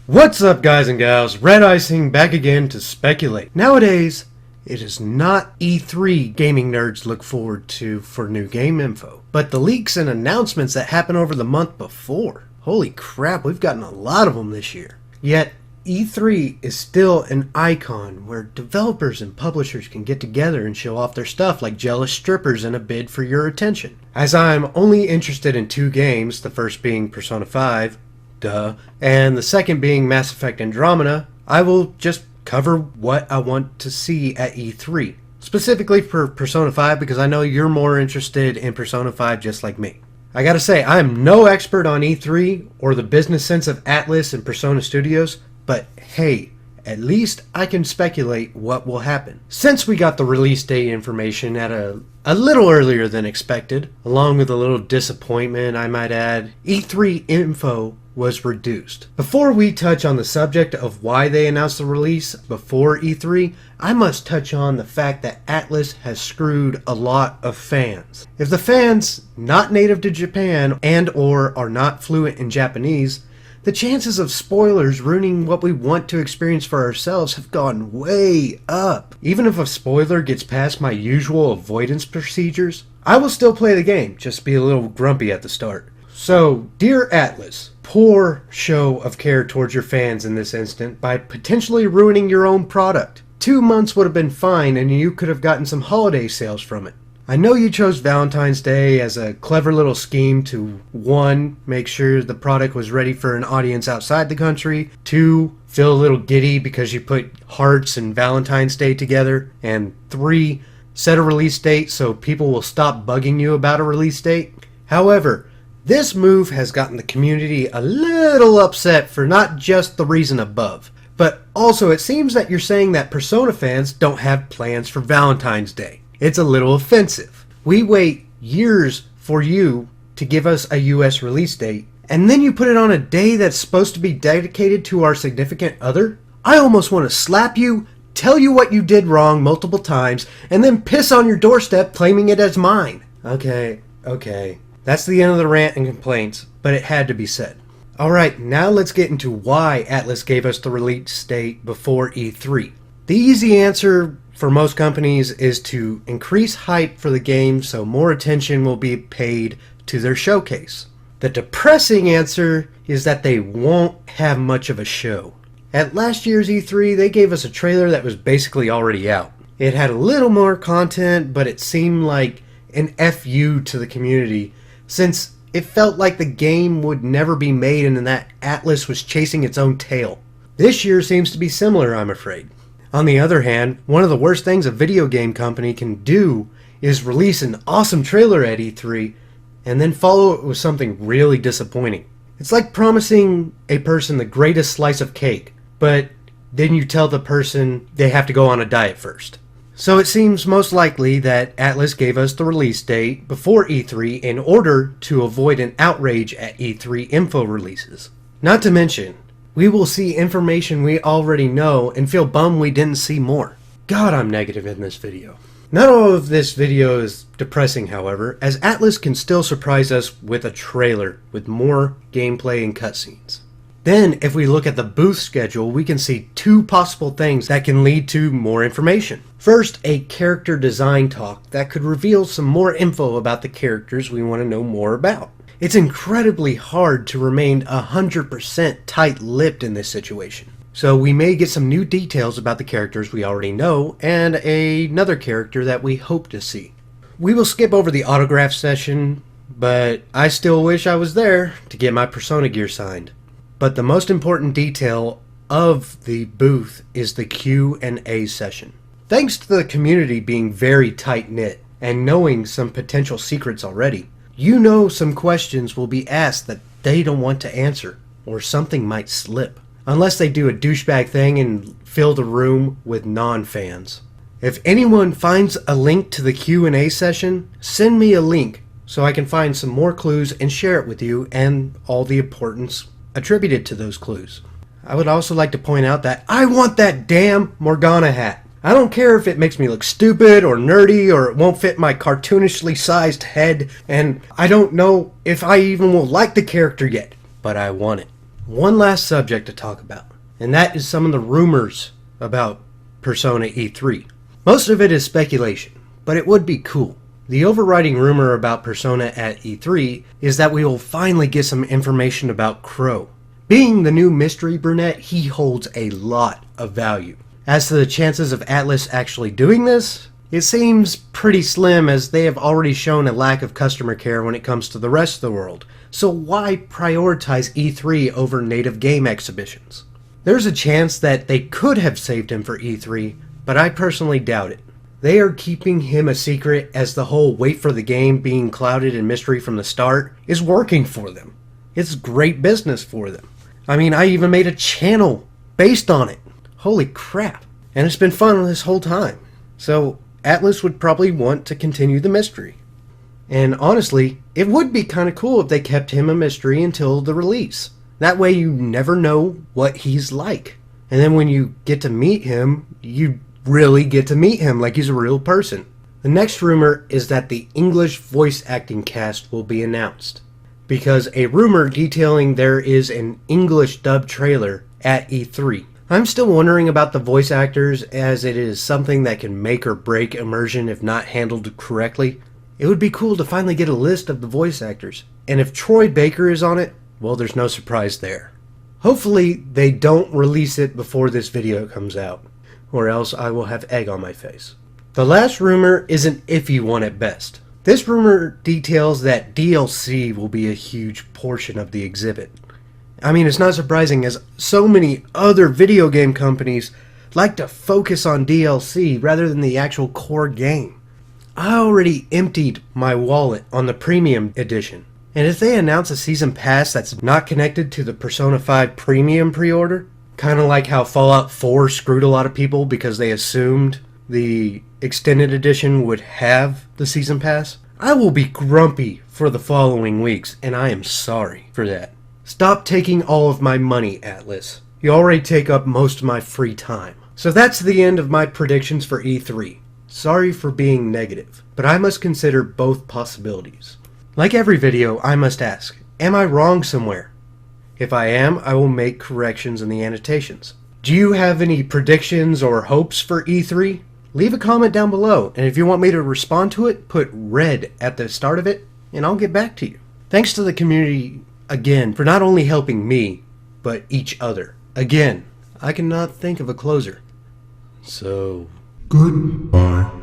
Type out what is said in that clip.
What's up, guys and gals? Red Icing back again to speculate. Nowadays, it is not E3 gaming nerds look forward to for new game info, but the leaks and announcements that happened over the month before. Holy crap, we've gotten a lot of them this year. Yet, E3 is still an icon where developers and publishers can get together and show off their stuff like jealous strippers in a bid for your attention. As I'm only interested in two games, the first being Persona 5, and the second being Mass Effect Andromeda, I will just cover what I want to see at E3. Specifically for Persona 5 because I know you're more interested in Persona 5 just like me. I gotta say, I am no expert on E3 or the business sense of Atlus and Persona Studios, but hey, at least I can speculate what will happen. Since we got the release date information at a little earlier than expected, along with a little disappointment I might add, E3 info was reduced. Before we touch on the subject of why they announced the release before E3, I must touch on the fact that Atlus has screwed a lot of fans. If the fans not native to Japan and or are not fluent in Japanese, the chances of spoilers ruining what we want to experience for ourselves have gone way up. Even if a spoiler gets past my usual avoidance procedures, I will still play the game, just be a little grumpy at the start. So, dear Atlus, poor show of care towards your fans in this instant by potentially ruining your own product. 2 months would have been fine and you could have gotten some holiday sales from it. I know you chose Valentine's Day as a clever little scheme to 1. Make sure the product was ready for an audience outside the country, 2. Feel a little giddy because you put hearts and Valentine's Day together, and 3. Set a release date so people will stop bugging you about a release date. However, this move has gotten the community a little upset for not just the reason above, but also it seems that you're saying that Persona fans don't have plans for Valentine's Day. It's a little offensive. We wait years for you to give us a US release date, and then you put it on a day that's supposed to be dedicated to our significant other? I almost want to slap you, tell you what you did wrong multiple times, and then piss on your doorstep claiming it as mine. Okay. That's the end of the rant and complaints, but it had to be said. Alright, now let's get into why Atlus gave us the release date before E3. The easy answer for most companies is to increase hype for the game so more attention will be paid to their showcase. The depressing answer is that they won't have much of a show. At last year's E3, they gave us a trailer that was basically already out. It had a little more content, but it seemed like an FU to the community, since it felt like the game would never be made and that Atlus was chasing its own tail. This year seems to be similar, I'm afraid. On the other hand, one of the worst things a video game company can do is release an awesome trailer at E3 and then follow it with something really disappointing. It's like promising a person the greatest slice of cake, but then you tell the person they have to go on a diet first. So it seems most likely that Atlus gave us the release date before E3 in order to avoid an outrage at E3 info releases. Not to mention, we will see information we already know and feel bummed we didn't see more. God, I'm negative in this video. Not all of this video is depressing, however, as Atlus can still surprise us with a trailer with more gameplay and cutscenes. Then, if we look at the booth schedule, we can see 2 possible things that can lead to more information. First, a character design talk that could reveal some more info about the characters we want to know more about. It's incredibly hard to remain 100% tight-lipped in this situation. So we may get some new details about the characters we already know, and another character that we hope to see. We will skip over the autograph session, but I still wish I was there to get my Persona gear signed. But the most important detail of the booth is the Q&A session. Thanks to the community being very tight-knit and knowing some potential secrets already, you know some questions will be asked that they don't want to answer, or something might slip. Unless they do a douchebag thing and fill the room with non-fans. If anyone finds a link to the Q&A session, send me a link so I can find some more clues and share it with you and all the importance attributed to those clues. I would also like to point out that I want that damn Morgana hat. I don't care if it makes me look stupid or nerdy or it won't fit my cartoonishly sized head, and I don't know if I even will like the character yet, but I want it. one last subject to talk about, and that is some of the rumors about Persona E3. Most of it is speculation, but it would be cool. The overriding rumor about Persona at E3 is that we will finally get some information about Crow. Being the new mystery brunette, he holds a lot of value. As to the chances of Atlus actually doing this, it seems pretty slim, as they have already shown a lack of customer care when it comes to the rest of the world. So why prioritize E3 over native game exhibitions? There's a chance that they could have saved him for E3, but I personally doubt it. They are keeping him a secret, as the whole wait for the game being clouded in mystery from the start is working for them. It's great business for them. I mean, I even made a channel based on it. Holy crap. And it's been fun this whole time. So Atlus would probably want to continue the mystery. And honestly, it would be kind of cool if they kept him a mystery until the release. That way you never know what he's like. And then when you get to meet him, you really get to meet him like he's a real person. The next rumor is that the English voice acting cast will be announced, because a rumor detailing there is an English dub trailer at E3. I'm still wondering about the voice actors, as it is something that can make or break immersion if not handled correctly. It would be cool to finally get a list of the voice actors, and if Troy Baker is on it, well, there's no surprise there. Hopefully they don't release it before this video comes out, or else I will have egg on my face. The last rumor is an iffy one at best. This rumor details that DLC will be a huge portion of the exhibit. I mean, it's not surprising, as so many other video game companies like to focus on DLC rather than the actual core game. I already emptied my wallet on the premium edition, and if they announce a season pass that's not connected to the Persona 5 premium pre-order, kind of like how Fallout 4 screwed a lot of people because they assumed the extended edition would have the season pass, I will be grumpy for the following weeks, and I am sorry for that. Stop taking all of my money, Atlus. You already take up most of my free time. So that's the end of my predictions for E3. Sorry for being negative, but I must consider both possibilities. Like every video, I must ask, am I wrong somewhere? If I am, I will make corrections in the annotations. Do you have any predictions or hopes for E3? Leave a comment down below, and if you want me to respond to it, put red at the start of it, and I'll get back to you. Thanks to the community again for not only helping me, but each other. Again, I cannot think of a closer. So, goodbye.